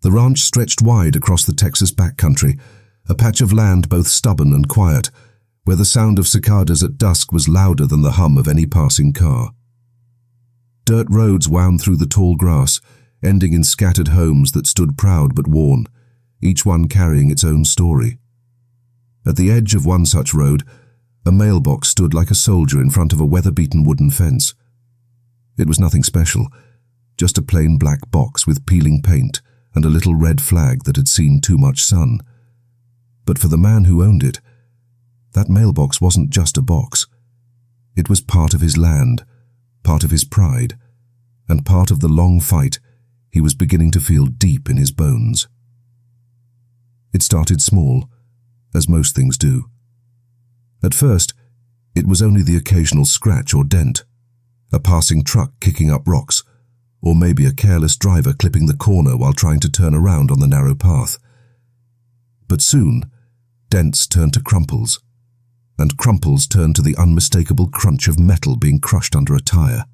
The ranch stretched wide across the Texas backcountry, a patch of land both stubborn and quiet, where the sound of cicadas at dusk was louder than the hum of any passing car. Dirt roads wound through the tall grass, ending in scattered homes that stood proud but worn, each one carrying its own story. At the edge of one such road, a mailbox stood like a soldier in front of a weather-beaten wooden fence. It was nothing special, just a plain black box with peeling paint and a little red flag that had seen too much sun. But for the man who owned it, that mailbox wasn't just a box. It was part of his land, part of his pride, and part of the long fight he was beginning to feel deep in his bones. It started small, as most things do. At first, it was only the occasional scratch or dent, a passing truck kicking up rocks, or maybe a careless driver clipping the corner while trying to turn around on the narrow path. But soon, dents turned to crumples, and crumples turned to the unmistakable crunch of metal being crushed under a tire.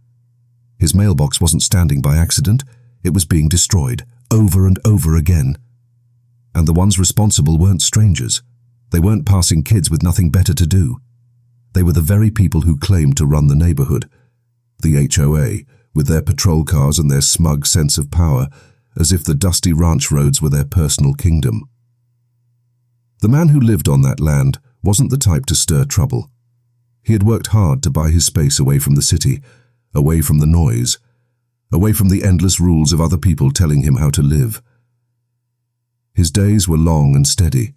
His mailbox wasn't standing by accident, it was being destroyed, over and over again. And the ones responsible weren't strangers. They weren't passing kids with nothing better to do. They were the very people who claimed to run the neighborhood, the HOA, with their patrol cars and their smug sense of power, as if the dusty ranch roads were their personal kingdom. The man who lived on that land wasn't the type to stir trouble. He had worked hard to buy his space away from the city, away from the noise, away from the endless rules of other people telling him how to live. His days were long and steady.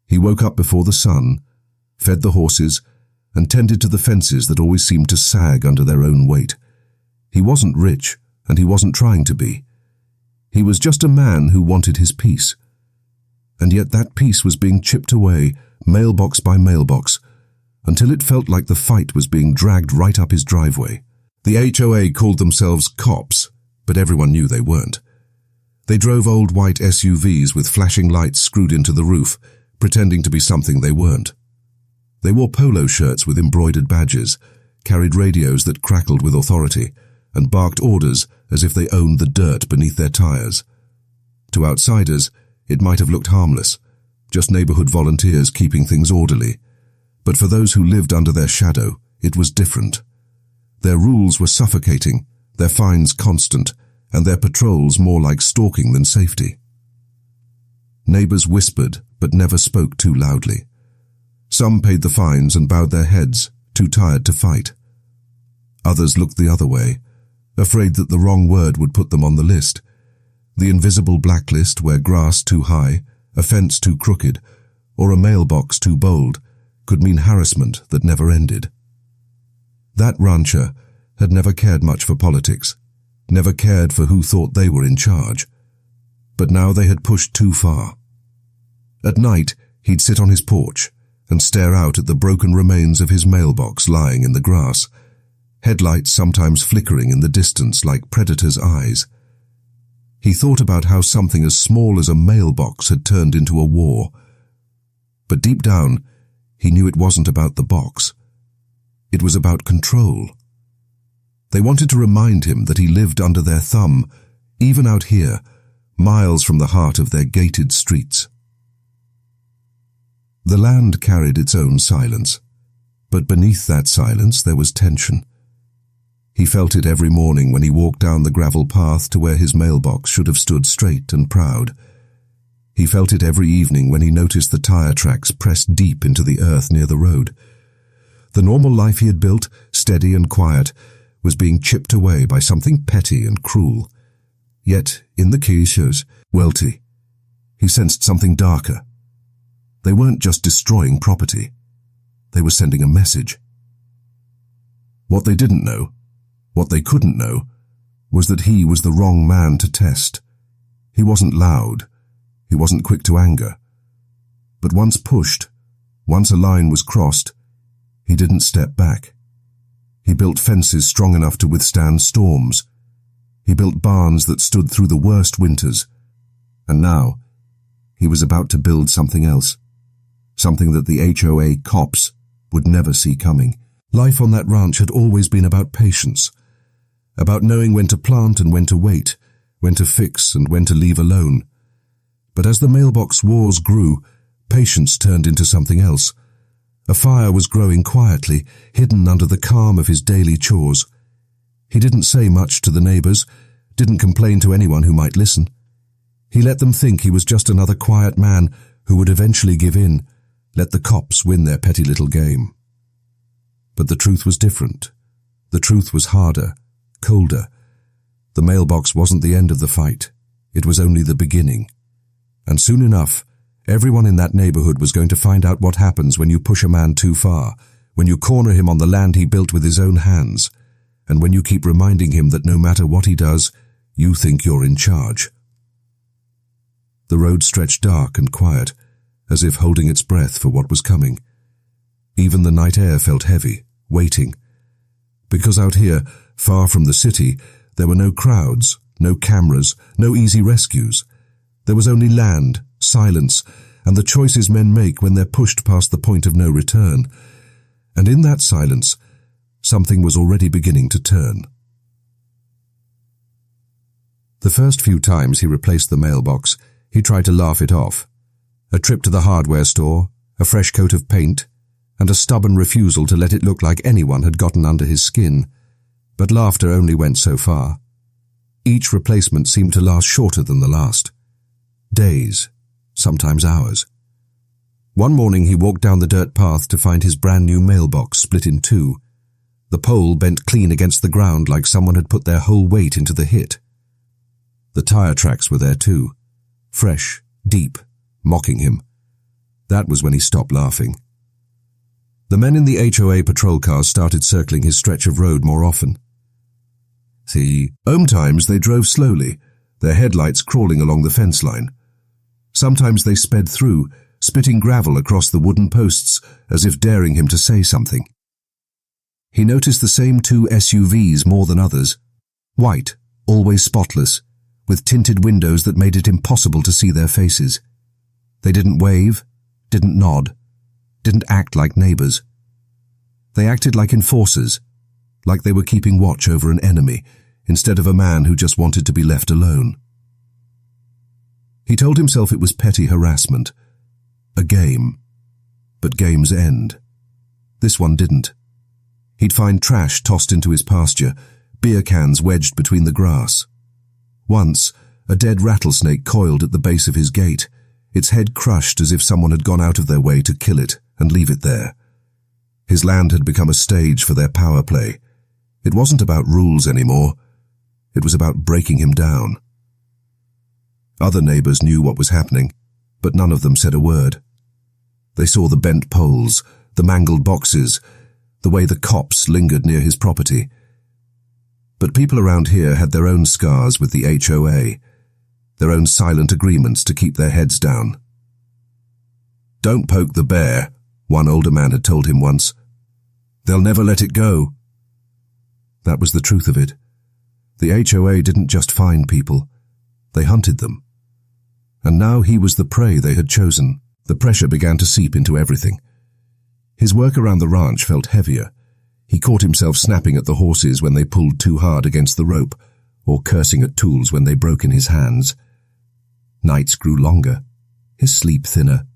He woke up before the sun, fed the horses, and tended to the fences that always seemed to sag under their own weight. He wasn't rich, and he wasn't trying to be. He was just a man who wanted his peace. And yet that peace was being chipped away, mailbox by mailbox, until it felt like the fight was being dragged right up his driveway. The HOA called themselves cops, but everyone knew they weren't. They drove old white SUVs with flashing lights screwed into the roof, pretending to be something they weren't. They wore polo shirts with embroidered badges, carried radios that crackled with authority, and barked orders as if they owned the dirt beneath their tires. To outsiders, it might have looked harmless, just neighborhood volunteers keeping things orderly. But for those who lived under their shadow, it was different. Their rules were suffocating, their fines constant, and their patrols more like stalking than safety. Neighbors whispered, but never spoke too loudly. Some paid the fines and bowed their heads, too tired to fight. Others looked the other way, afraid that the wrong word would put them on the list, the invisible blacklist where grass too high, a fence too crooked, or a mailbox too bold could mean harassment that never ended. That rancher had never cared much for politics, never cared for who thought they were in charge. But now they had pushed too far. At night, he'd sit on his porch and stare out at the broken remains of his mailbox lying in the grass, headlights sometimes flickering in the distance like predators' eyes. He thought about how something as small as a mailbox had turned into a war. But deep down, he knew it wasn't about the box. It was about control. They wanted to remind him that he lived under their thumb, even out here, miles from the heart of their gated streets. The land carried its own silence, but beneath that silence there was tension. He felt it every morning when he walked down the gravel path to where his mailbox should have stood straight and proud. He felt it every evening when he noticed the tire tracks pressed deep into the earth near the road. The normal life he had built, steady and quiet, was being chipped away by something petty and cruel. Yet, in the Keishas, Welty, he sensed something darker. They weren't just destroying property. They were sending a message. What they didn't know, what they couldn't know, was that he was the wrong man to test. He wasn't loud. He wasn't quick to anger. But once pushed, once a line was crossed, he didn't step back. He built fences strong enough to withstand storms. He built barns that stood through the worst winters. And now, he was about to build something else. Something that the HOA cops would never see coming. Life on that ranch had always been about patience, about knowing when to plant and when to wait, when to fix and when to leave alone. But as the mailbox wars grew, patience turned into something else. A fire was growing quietly, hidden under the calm of his daily chores. He didn't say much to the neighbors, didn't complain to anyone who might listen. He let them think he was just another quiet man who would eventually give in, let the cops win their petty little game. But the truth was different. The truth was harder, colder. The mailbox wasn't the end of the fight. It was only the beginning. And soon enough, everyone in that neighborhood was going to find out what happens when you push a man too far, when you corner him on the land he built with his own hands, and when you keep reminding him that no matter what he does, you think you're in charge. The road stretched dark and quiet, as if holding its breath for what was coming. Even the night air felt heavy, waiting. Because out here, far from the city, there were no crowds, no cameras, no easy rescues. There was only land, silence, and the choices men make when they're pushed past the point of no return. And in that silence, something was already beginning to turn. The first few times he replaced the mailbox, he tried to laugh it off. A trip to the hardware store, a fresh coat of paint, and a stubborn refusal to let it look like anyone had gotten under his skin. But laughter only went so far. Each replacement seemed to last shorter than the last. Days, sometimes hours. One morning he walked down the dirt path to find his brand new mailbox split in two. The pole bent clean against the ground like someone had put their whole weight into the hit. The tire tracks were there too, fresh, deep, mocking him. That was when he stopped laughing. The men in the HOA patrol cars started circling his stretch of road more often. Sometimes they drove slowly, their headlights crawling along the fence line. Sometimes they sped through, spitting gravel across the wooden posts as if daring him to say something. He noticed the same two SUVs more than others. White, always spotless, with tinted windows that made it impossible to see their faces. They didn't wave, didn't nod, didn't act like neighbors. They acted like enforcers, like they were keeping watch over an enemy, instead of a man who just wanted to be left alone. He told himself it was petty harassment, a game. But games end. This one didn't. He'd find trash tossed into his pasture, beer cans wedged between the grass. Once, a dead rattlesnake coiled at the base of his gate, its head crushed as if someone had gone out of their way to kill it and leave it there. His land had become a stage for their power play. It wasn't about rules anymore. It was about breaking him down. Other neighbors knew what was happening, but none of them said a word. They saw the bent poles, the mangled boxes, the way the cops lingered near his property. But people around here had their own scars with the HOA, their own silent agreements to keep their heads down. "Don't poke the bear," one older man had told him once. "They'll never let it go." That was the truth of it. The HOA didn't just find people, they hunted them. And now he was the prey they had chosen. The pressure began to seep into everything. His work around the ranch felt heavier. He caught himself snapping at the horses when they pulled too hard against the rope, or cursing at tools when they broke in his hands. Nights grew longer, his sleep thinner.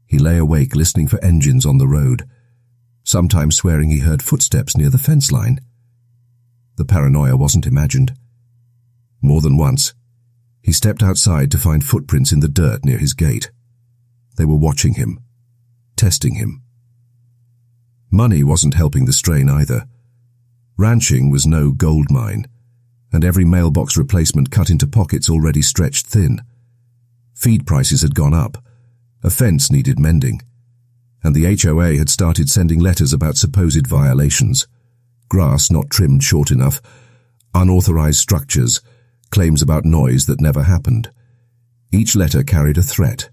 He lay awake listening for engines on the road, sometimes swearing he heard footsteps near the fence line. The paranoia wasn't imagined. More than once, he stepped outside to find footprints in the dirt near his gate. They were watching him, testing him. Money wasn't helping the strain either. Ranching was no gold mine, and every mailbox replacement cut into pockets already stretched thin. Feed prices had gone up, a fence needed mending, and the HOA had started sending letters about supposed violations. Grass not trimmed short enough, unauthorized structures, claims about noise that never happened. Each letter carried a threat: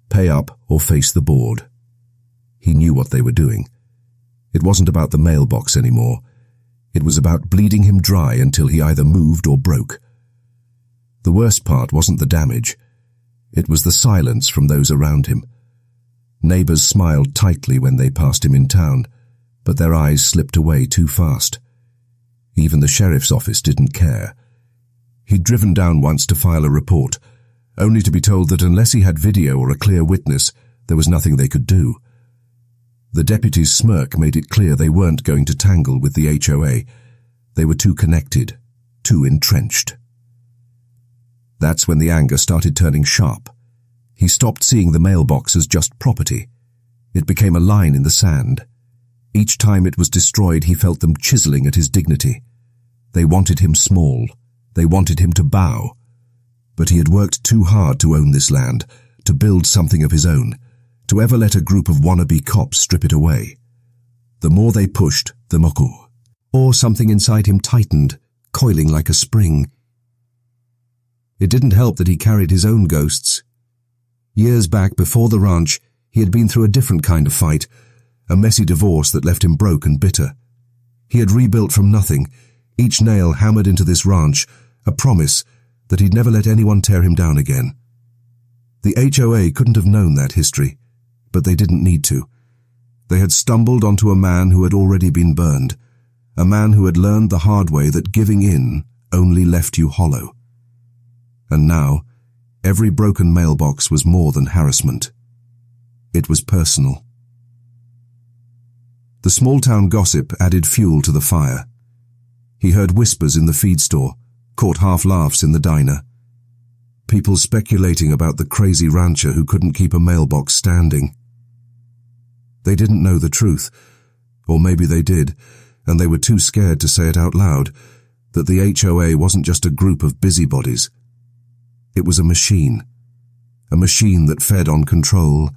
pay up or face the board. He knew what they were doing. It wasn't about the mailbox anymore. It was about bleeding him dry until he either moved or broke. The worst part wasn't the damage. It was the silence from those around him. Neighbors smiled tightly when they passed him in town, but their eyes slipped away too fast. Even the sheriff's office didn't care. He'd driven down once to file a report, only to be told that unless he had video or a clear witness, there was nothing they could do. The deputy's smirk made it clear they weren't going to tangle with the HOA. They were too connected, too entrenched. That's when the anger started turning sharp. He stopped seeing the mailbox as just property. It became a line in the sand. Each time it was destroyed, he felt them chiseling at his dignity. They wanted him small. They wanted him to bow. But he had worked too hard to own this land, to build something of his own, to ever let a group of wannabe cops strip it away. The more they pushed, the more. Or something inside him tightened, coiling like a spring. It didn't help that he carried his own ghosts. Years back, before the ranch, he had been through a different kind of fight, a messy divorce that left him broke and bitter. He had rebuilt from nothing, each nail hammered into this ranch, a promise that he'd never let anyone tear him down again. The HOA couldn't have known that history, but they didn't need to. They had stumbled onto a man who had already been burned, a man who had learned the hard way that giving in only left you hollow. And now, every broken mailbox was more than harassment. It was personal. The small-town gossip added fuel to the fire. He heard whispers in the feed store, caught half-laughs in the diner. People speculating about the crazy rancher who couldn't keep a mailbox standing. They didn't know the truth, or maybe they did, and they were too scared to say it out loud, that the HOA wasn't just a group of busybodies. It was a machine that fed on control,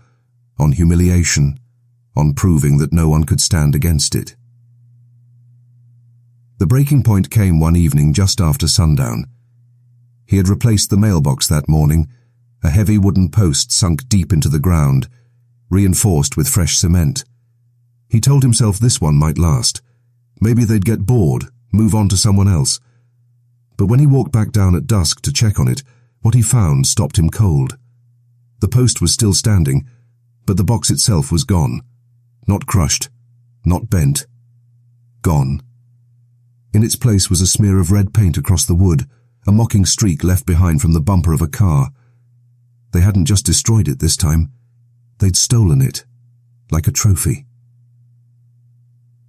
on humiliation, on proving that no one could stand against it. The breaking point came one evening just after sundown. He had replaced the mailbox that morning, a heavy wooden post sunk deep into the ground, reinforced with fresh cement. He told himself this one might last. Maybe they'd get bored, move on to someone else. But when he walked back down at dusk to check on it, what he found stopped him cold. The post was still standing, but the box itself was gone. Not crushed, not bent. Gone. In its place was a smear of red paint across the wood, a mocking streak left behind from the bumper of a car. They hadn't just destroyed it this time. They'd stolen it, like a trophy.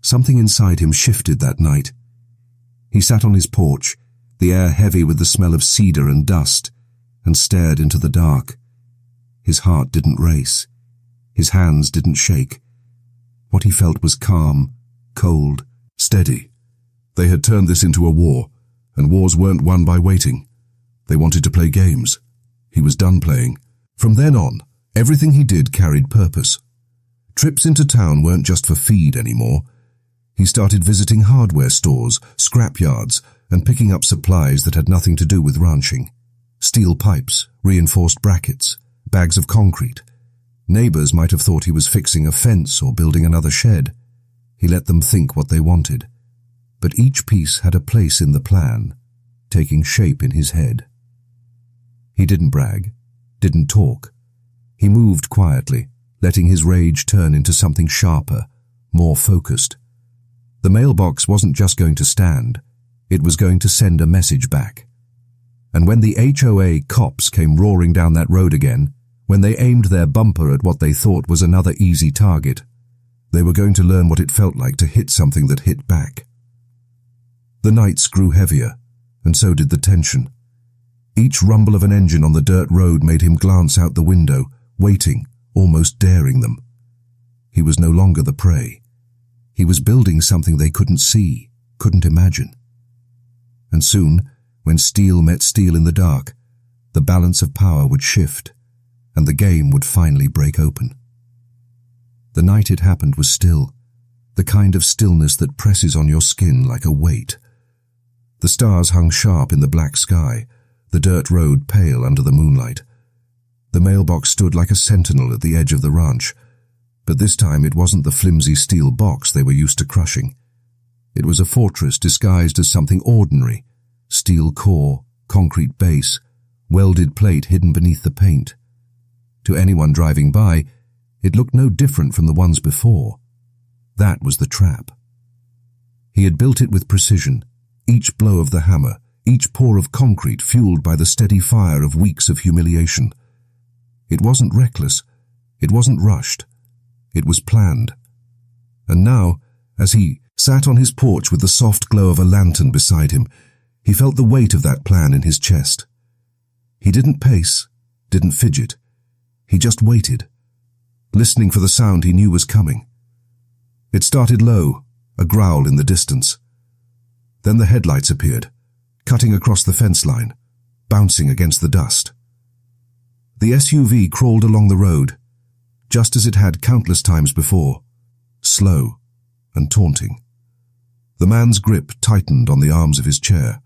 Something inside him shifted that night. He sat on his porch, the air heavy with the smell of cedar and dust, and stared into the dark. His heart didn't race. His hands didn't shake. What he felt was calm, cold, steady. They had turned this into a war, and wars weren't won by waiting. They wanted to play games. He was done playing. From then on, everything he did carried purpose. Trips into town weren't just for feed anymore. He started visiting hardware stores, scrapyards, and picking up supplies that had nothing to do with ranching. Steel pipes, reinforced brackets, bags of concrete. Neighbors might have thought he was fixing a fence or building another shed. He let them think what they wanted. But each piece had a place in the plan, taking shape in his head. He didn't brag, didn't talk. He moved quietly, letting his rage turn into something sharper, more focused. The mailbox wasn't just going to stand, it was going to send a message back. And when the HOA cops came roaring down that road again, when they aimed their bumper at what they thought was another easy target, they were going to learn what it felt like to hit something that hit back. The nights grew heavier, and so did the tension. Each rumble of an engine on the dirt road made him glance out the window, waiting, almost daring them. He was no longer the prey. He was building something they couldn't see, couldn't imagine. And soon, when steel met steel in the dark, the balance of power would shift, and the game would finally break open. The night it happened was still, the kind of stillness that presses on your skin like a weight. The stars hung sharp in the black sky, the dirt road pale under the moonlight. The mailbox stood like a sentinel at the edge of the ranch, but this time it wasn't the flimsy steel box they were used to crushing. It was a fortress disguised as something ordinary, steel core, concrete base, welded plate hidden beneath the paint. To anyone driving by, it looked no different from the ones before. That was the trap. He had built it with precision, each blow of the hammer, each pour of concrete fueled by the steady fire of weeks of humiliation. It wasn't reckless, it wasn't rushed, it was planned. And now, as he sat on his porch with the soft glow of a lantern beside him, he felt the weight of that plan in his chest. He didn't pace, didn't fidget. He just waited, listening for the sound he knew was coming. It started low, a growl in the distance. Then the headlights appeared, cutting across the fence line, bouncing against the dust. The SUV crawled along the road, just as it had countless times before, slow and taunting. The man's grip tightened on the arms of his chair,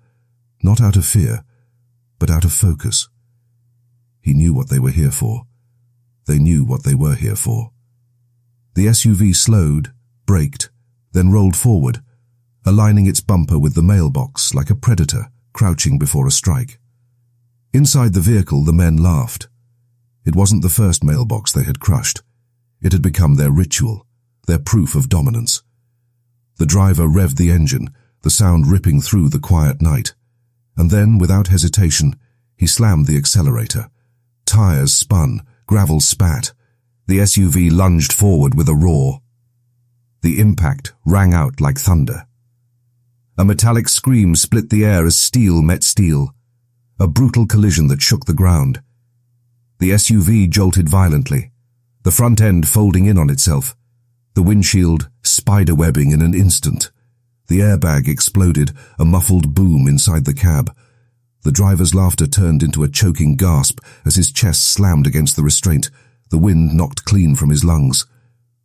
not out of fear, but out of focus. He knew what they were here for. They knew what they were here for. The SUV slowed, braked, then rolled forward, aligning its bumper with the mailbox like a predator crouching before a strike. Inside the vehicle, the men laughed. It wasn't the first mailbox they had crushed. It had become their ritual, their proof of dominance. The driver revved the engine, the sound ripping through the quiet night. And then, without hesitation, he slammed the accelerator. Tires spun, gravel spat. The SUV lunged forward with a roar. The impact rang out like thunder. A metallic scream split the air as steel met steel, a brutal collision that shook the ground. The SUV jolted violently, the front end folding in on itself, the windshield spiderwebbing in an instant. The airbag exploded, a muffled boom inside the cab. The driver's laughter turned into a choking gasp as his chest slammed against the restraint, the wind knocked clean from his lungs.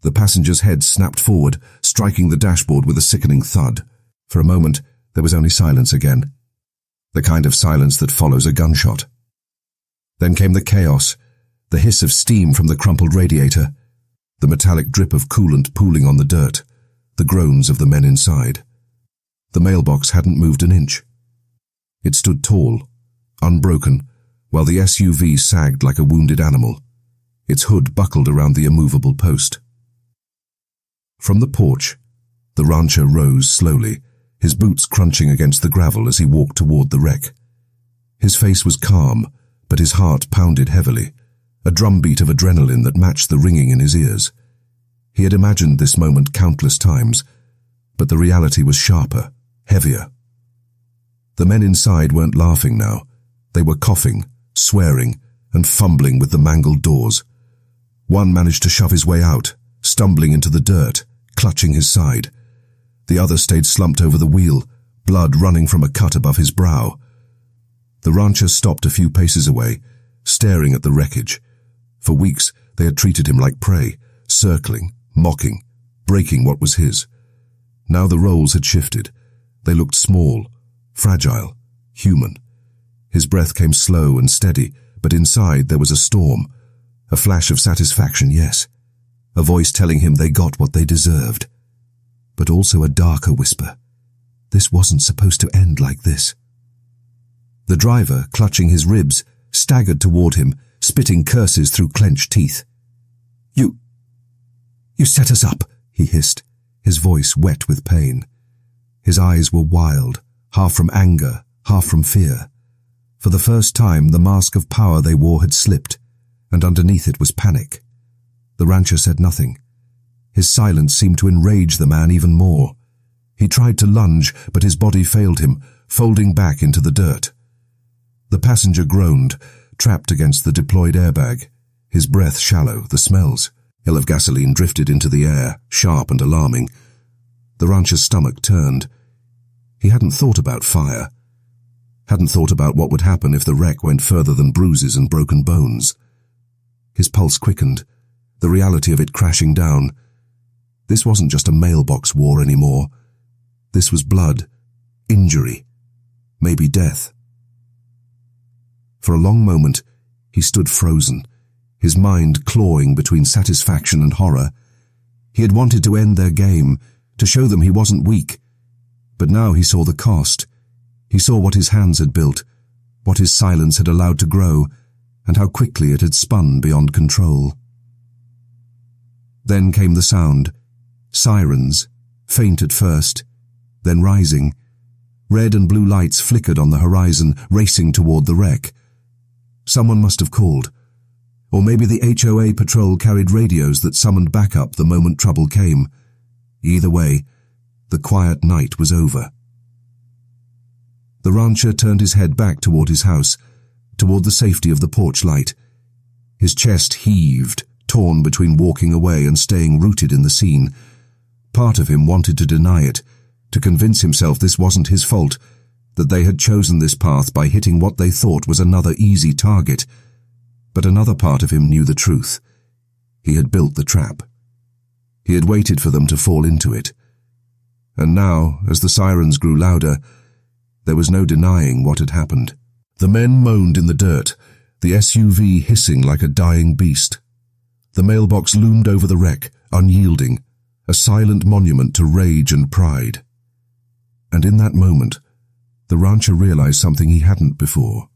The passenger's head snapped forward, striking the dashboard with a sickening thud. For a moment, there was only silence again, the kind of silence that follows a gunshot. Then came the chaos, the hiss of steam from the crumpled radiator, the metallic drip of coolant pooling on the dirt, the groans of the men inside. The mailbox hadn't moved an inch. It stood tall, unbroken, while the SUV sagged like a wounded animal, its hood buckled around the immovable post. From the porch, the rancher rose slowly, his boots crunching against the gravel as he walked toward the wreck. His face was calm, but his heart pounded heavily, a drumbeat of adrenaline that matched the ringing in his ears. He had imagined this moment countless times, but the reality was sharper, heavier. The men inside weren't laughing now. They were coughing, swearing, and fumbling with the mangled doors. One managed to shove his way out, stumbling into the dirt, clutching his side. The other stayed slumped over the wheel, blood running from a cut above his brow. The rancher stopped a few paces away, staring at the wreckage. For weeks, they had treated him like prey, circling, mocking, breaking what was his. Now the roles had shifted. They looked small, fragile, human. His breath came slow and steady, but inside there was a storm. A flash of satisfaction, yes. A voice telling him they got what they deserved. But also a darker whisper. This wasn't supposed to end like this. The driver, clutching his ribs, staggered toward him, spitting curses through clenched teeth. You set us up, he hissed, his voice wet with pain. His eyes were wild, half from anger, half from fear. For the first time, the mask of power they wore had slipped, and underneath it was panic. The rancher said nothing. His silence seemed to enrage the man even more. He tried to lunge, but his body failed him, folding back into the dirt. The passenger groaned, trapped against the deployed airbag, his breath shallow, the smells. Hill of gasoline drifted into the air, sharp and alarming. The rancher's stomach turned. He hadn't thought about fire. Hadn't thought about what would happen if the wreck went further than bruises and broken bones. His pulse quickened, the reality of it crashing down. This wasn't just a mailbox war anymore. This was blood, injury, maybe death. For a long moment, he stood frozen, his mind clawing between satisfaction and horror. He had wanted to end their game, to show them he wasn't weak. But now he saw the cost. He saw what his hands had built, what his silence had allowed to grow, and how quickly it had spun beyond control. Then came the sound. Sirens, faint at first, then rising. Red and blue lights flickered on the horizon, racing toward the wreck. Someone must have called. Or maybe the HOA patrol carried radios that summoned backup the moment trouble came. Either way, the quiet night was over. The rancher turned his head back toward his house, toward the safety of the porch light. His chest heaved, torn between walking away and staying rooted in the scene. Part of him wanted to deny it, to convince himself this wasn't his fault, that they had chosen this path by hitting what they thought was another easy target. But another part of him knew the truth. He had built the trap. He had waited for them to fall into it. And now, as the sirens grew louder, there was no denying what had happened. The men moaned in the dirt, the SUV hissing like a dying beast. The mailbox loomed over the wreck, unyielding, a silent monument to rage and pride. And in that moment, the rancher realized something he hadn't before.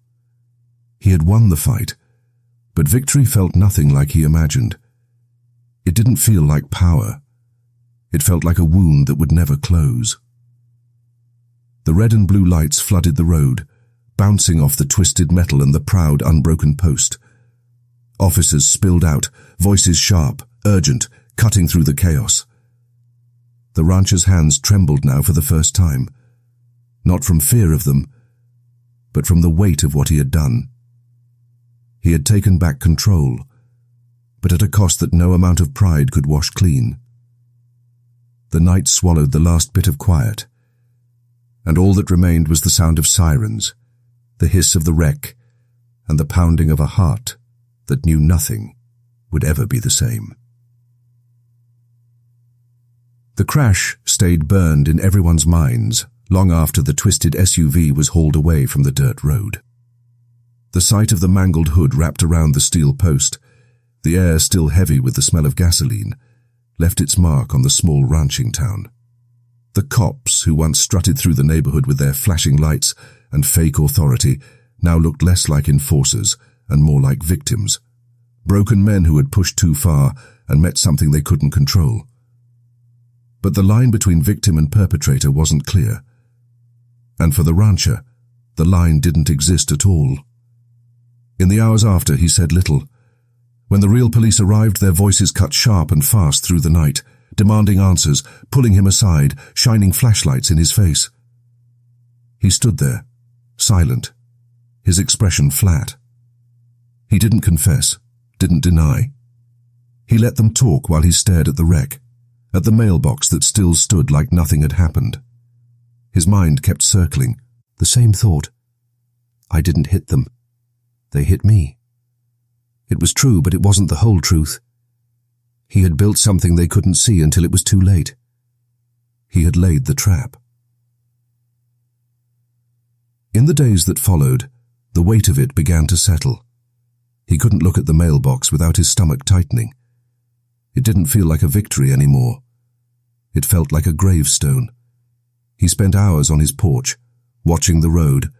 He had won the fight, but victory felt nothing like he imagined. It didn't feel like power. It felt like a wound that would never close. The red and blue lights flooded the road, bouncing off the twisted metal and the proud, unbroken post. Officers spilled out, voices sharp, urgent, cutting through the chaos. The rancher's hands trembled now for the first time, not from fear of them, but from the weight of what he had done. He had taken back control, but at a cost that no amount of pride could wash clean. The night swallowed the last bit of quiet, and all that remained was the sound of sirens, the hiss of the wreck, and the pounding of a heart that knew nothing would ever be the same. The crash stayed burned in everyone's minds long after the twisted SUV was hauled away from the dirt road. The sight of the mangled hood wrapped around the steel post, the air still heavy with the smell of gasoline, left its mark on the small ranching town. The cops, who once strutted through the neighborhood with their flashing lights and fake authority, now looked less like enforcers and more like victims. Broken men who had pushed too far and met something they couldn't control. But the line between victim and perpetrator wasn't clear. And for the rancher, the line didn't exist at all. In the hours after, he said little. When the real police arrived, their voices cut sharp and fast through the night, demanding answers, pulling him aside, shining flashlights in his face. He stood there, silent, his expression flat. He didn't confess, didn't deny. He let them talk while he stared at the wreck, at the mailbox that still stood like nothing had happened. His mind kept circling, the same thought. I didn't hit them. They hit me. It was true, but it wasn't the whole truth. He had built something they couldn't see until it was too late. He had laid the trap. In the days that followed, the weight of it began to settle. He couldn't look at the mailbox without his stomach tightening. It didn't feel like a victory anymore. It felt like a gravestone. He spent hours on his porch, watching the road,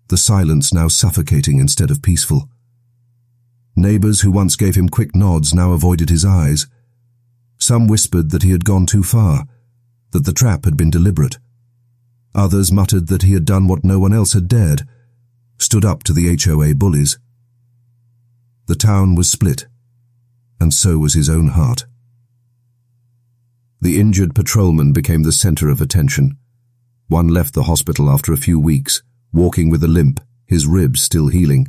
the silence now suffocating instead of peaceful. Neighbors who once gave him quick nods now avoided his eyes. Some whispered that he had gone too far, that the trap had been deliberate. Others muttered that he had done what no one else had dared, stood up to the HOA bullies. The town was split, and so was his own heart. The injured patrolman became the center of attention. One left the hospital after a few weeks, walking with a limp, his ribs still healing.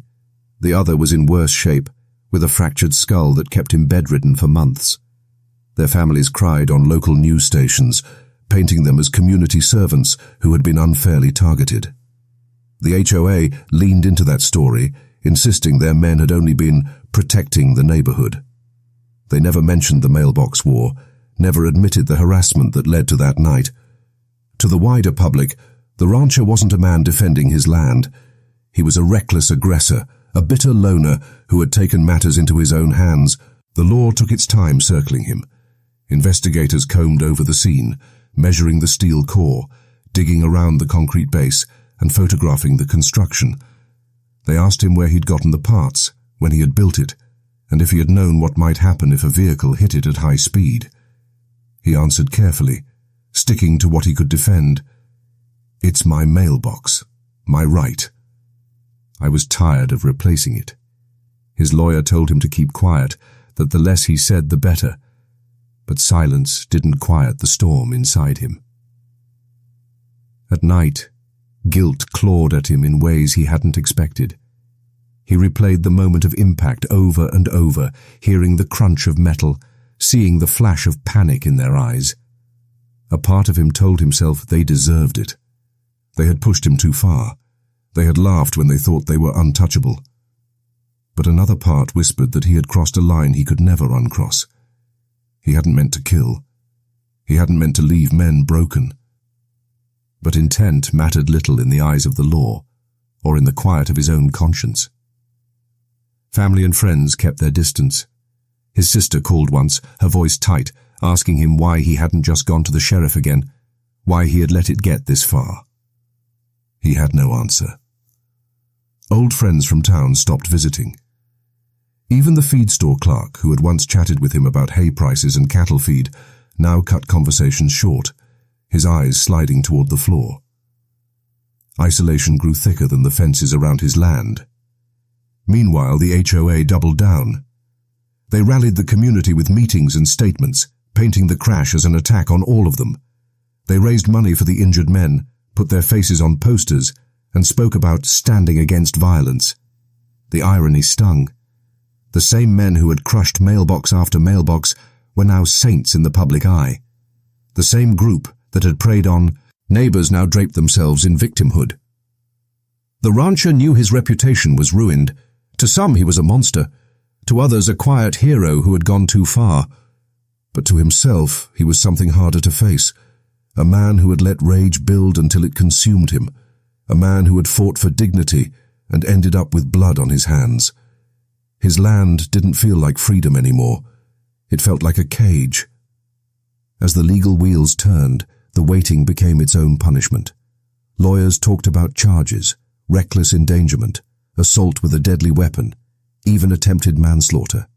The other was in worse shape, with a fractured skull that kept him bedridden for months. Their families cried on local news stations, painting them as community servants who had been unfairly targeted. The HOA leaned into that story, insisting their men had only been protecting the neighborhood. They never mentioned the mailbox war, never admitted the harassment that led to that night. To the wider public, the rancher wasn't a man defending his land. He was a reckless aggressor, a bitter loner who had taken matters into his own hands. The law took its time circling him. Investigators combed over the scene, measuring the steel core, digging around the concrete base, and photographing the construction. They asked him where he'd gotten the parts, when he had built it, and if he had known what might happen if a vehicle hit it at high speed. He answered carefully, sticking to what he could defend. It's my mailbox, my right. I was tired of replacing it. His lawyer told him to keep quiet, that the less he said the better, but silence didn't quiet the storm inside him. At night, guilt clawed at him in ways he hadn't expected. He replayed the moment of impact over and over, hearing the crunch of metal, seeing the flash of panic in their eyes. A part of him told himself they deserved it. They had pushed him too far. They had laughed when they thought they were untouchable. But another part whispered that he had crossed a line he could never uncross. He hadn't meant to kill. He hadn't meant to leave men broken. But intent mattered little in the eyes of the law, or in the quiet of his own conscience. Family and friends kept their distance. His sister called once, her voice tight, asking him why he hadn't just gone to the sheriff again, why he had let it get this far. He had no answer. Old friends from town stopped visiting. Even the feed store clerk, who had once chatted with him about hay prices and cattle feed, now cut conversations short, his eyes sliding toward the floor. Isolation grew thicker than the fences around his land. Meanwhile, the HOA doubled down. They rallied the community with meetings and statements, painting the crash as an attack on all of them. They raised money for the injured men, put their faces on posters, and spoke about standing against violence. The irony stung. The same men who had crushed mailbox after mailbox were now saints in the public eye. The same group that had preyed on neighbors now draped themselves in victimhood. The rancher knew his reputation was ruined. To some he was a monster, to others a quiet hero who had gone too far. But to himself he was something harder to face, a man who had let rage build until it consumed him, a man who had fought for dignity and ended up with blood on his hands. His land didn't feel like freedom anymore. It felt like a cage. As the legal wheels turned, the waiting became its own punishment. Lawyers talked about charges, reckless endangerment, assault with a deadly weapon, even attempted manslaughter.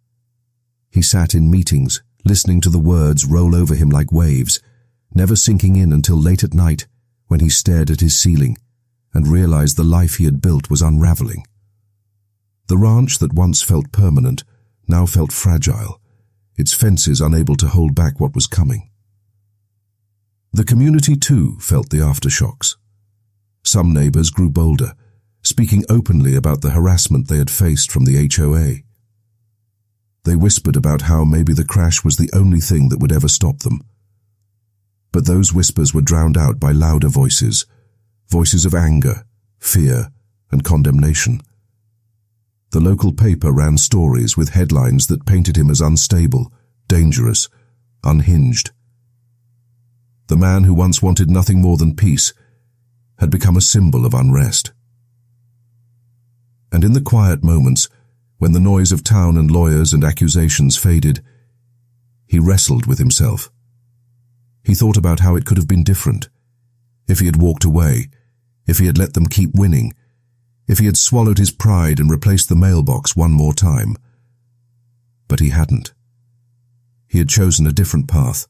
He sat in meetings, listening to the words roll over him like waves, never sinking in until late at night when he stared at his ceiling and realized the life he had built was unraveling. The ranch that once felt permanent now felt fragile, its fences unable to hold back what was coming. The community too felt the aftershocks. Some neighbors grew bolder, speaking openly about the harassment they had faced from the HOA. They whispered about how maybe the crash was the only thing that would ever stop them. But those whispers were drowned out by louder voices, voices of anger, fear, and condemnation. The local paper ran stories with headlines that painted him as unstable, dangerous, unhinged. The man who once wanted nothing more than peace had become a symbol of unrest. And in the quiet moments, when the noise of town and lawyers and accusations faded, he wrestled with himself. He thought about how it could have been different. If he had walked away, if he had let them keep winning, if he had swallowed his pride and replaced the mailbox one more time. But he hadn't. He had chosen a different path.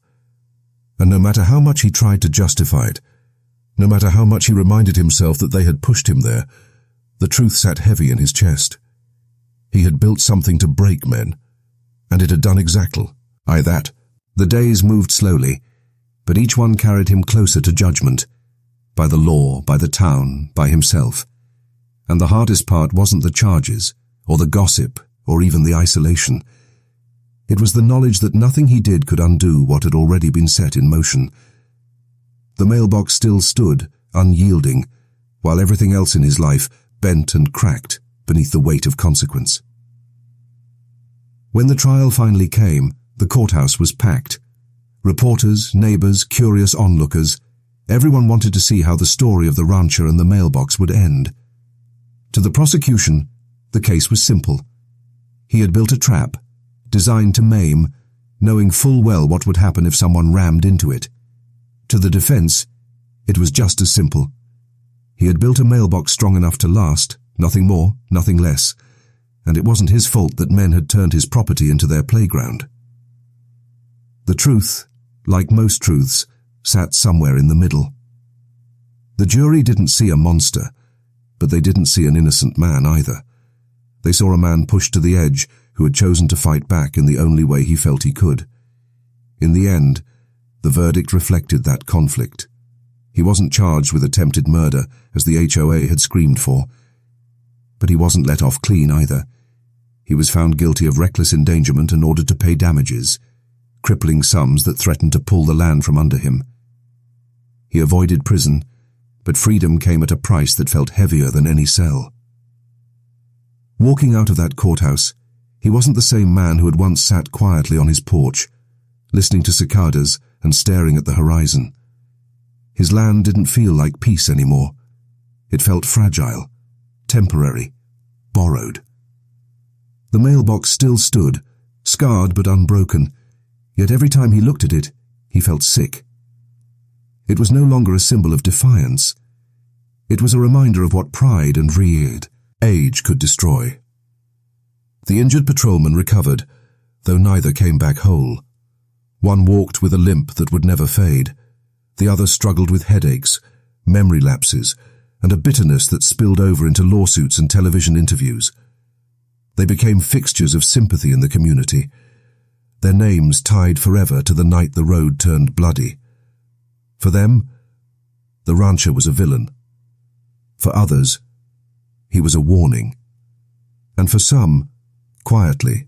And no matter how much he tried to justify it, no matter how much he reminded himself that they had pushed him there, the truth sat heavy in his chest. He had built something to break men, and it had done exactly that. The days moved slowly, but each one carried him closer to judgment, by the law, by the town, by himself. And the hardest part wasn't the charges, or the gossip, or even the isolation. It was the knowledge that nothing he did could undo what had already been set in motion. The mailbox still stood, unyielding, while everything else in his life bent and cracked beneath the weight of consequence. When the trial finally came, the courthouse was packed. Reporters, neighbors, curious onlookers, everyone wanted to see how the story of the rancher and the mailbox would end. To the prosecution, the case was simple. He had built a trap, designed to maim, knowing full well what would happen if someone rammed into it. To the defense, it was just as simple. He had built a mailbox strong enough to last, nothing more, nothing less, and it wasn't his fault that men had turned his property into their playground. The truth, like most truths, sat somewhere in the middle. The jury didn't see a monster, but they didn't see an innocent man either. They saw a man pushed to the edge who had chosen to fight back in the only way he felt he could. In the end, the verdict reflected that conflict. He wasn't charged with attempted murder, as the HOA had screamed for. But he wasn't let off clean either. He was found guilty of reckless endangerment and ordered to pay damages, crippling sums that threatened to pull the land from under him. He avoided prison, but freedom came at a price that felt heavier than any cell. Walking out of that courthouse, he wasn't the same man who had once sat quietly on his porch, listening to cicadas and staring at the horizon. His land didn't feel like peace anymore. It felt fragile, temporary, borrowed. The mailbox still stood, scarred but unbroken, yet every time he looked at it, he felt sick. It was no longer a symbol of defiance. It was a reminder of what pride and reared age could destroy. The injured patrolman recovered, though neither came back whole. One walked with a limp that would never fade. The other struggled with headaches, memory lapses, and a bitterness that spilled over into lawsuits and television interviews. They became fixtures of sympathy in the community, their names tied forever to the night the road turned bloody. For them, the rancher was a villain. For others, he was a warning. And for some, quietly,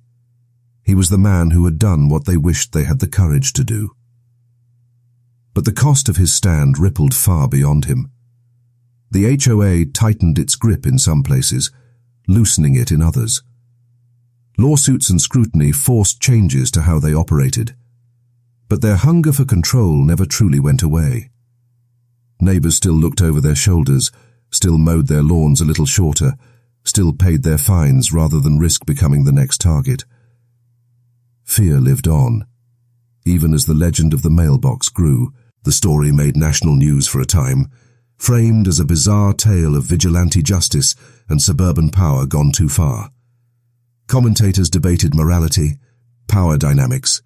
he was the man who had done what they wished they had the courage to do. But the cost of his stand rippled far beyond him. The HOA tightened its grip in some places, loosening it in others. Lawsuits and scrutiny forced changes to how they operated. But their hunger for control never truly went away. Neighbors still looked over their shoulders, still mowed their lawns a little shorter, still paid their fines rather than risk becoming the next target. Fear lived on. Even as the legend of the mailbox grew, the story made national news for a time, framed as a bizarre tale of vigilante justice and suburban power gone too far. Commentators debated morality, power dynamics,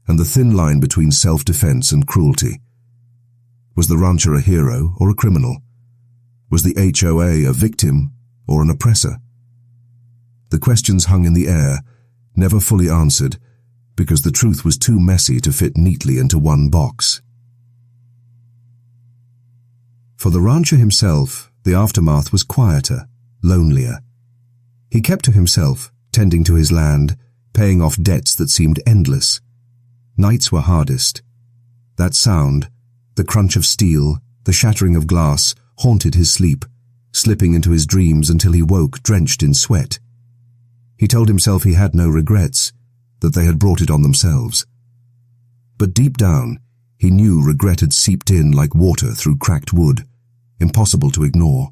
and the thin line between self-defense and cruelty. Was the rancher a hero or a criminal? Was the HOA a victim or an oppressor? The questions hung in the air, never fully answered, because the truth was too messy to fit neatly into one box. For the rancher himself, the aftermath was quieter, lonelier. He kept to himself, tending to his land, paying off debts that seemed endless. Nights were hardest. That sound, the crunch of steel, the shattering of glass, haunted his sleep, slipping into his dreams until he woke drenched in sweat. He told himself he had no regrets, that they had brought it on themselves. But deep down, he knew regret had seeped in like water through cracked wood, impossible to ignore.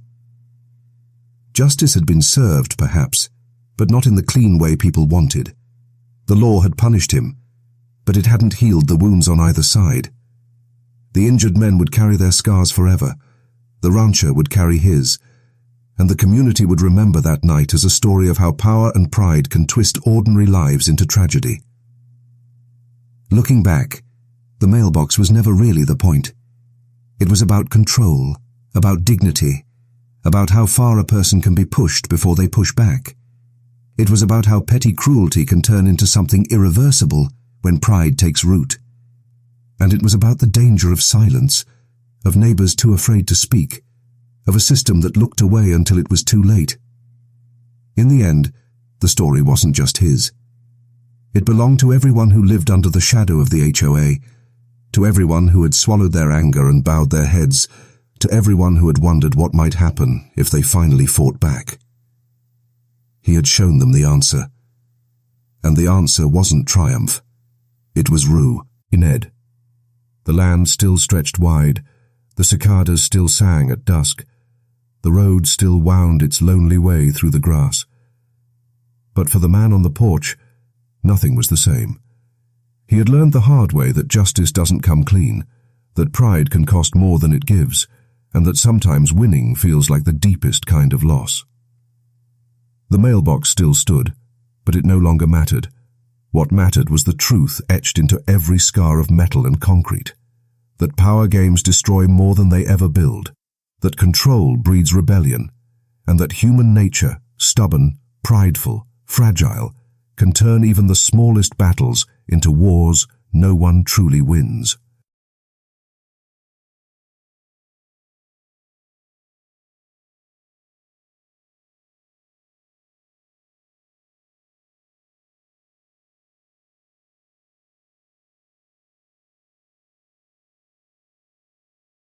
Justice had been served, perhaps, but not in the clean way people wanted. The law had punished him, but it hadn't healed the wounds on either side. The injured men would carry their scars forever. The rancher would carry his, and the community would remember that night as a story of how power and pride can twist ordinary lives into tragedy. Looking back, the mailbox was never really the point. It was about control, about dignity, about how far a person can be pushed before they push back. It was about how petty cruelty can turn into something irreversible when pride takes root. And it was about the danger of silence, of neighbors too afraid to speak, of a system that looked away until it was too late. In the end, the story wasn't just his. It belonged to everyone who lived under the shadow of the HOA, to everyone who had swallowed their anger and bowed their heads, to everyone who had wondered what might happen if they finally fought back. He had shown them the answer. And the answer wasn't triumph. It was rue. Ined. The land still stretched wide, the cicadas still sang at dusk, the road still wound its lonely way through the grass. But for the man on the porch, nothing was the same. He had learned the hard way that justice doesn't come clean, that pride can cost more than it gives, and that sometimes winning feels like the deepest kind of loss. The mailbox still stood, but it no longer mattered. What mattered was the truth etched into every scar of metal and concrete, that power games destroy more than they ever build. that control breeds rebellion, and that human nature, stubborn, prideful, fragile, can turn even the smallest battles into wars no one truly wins.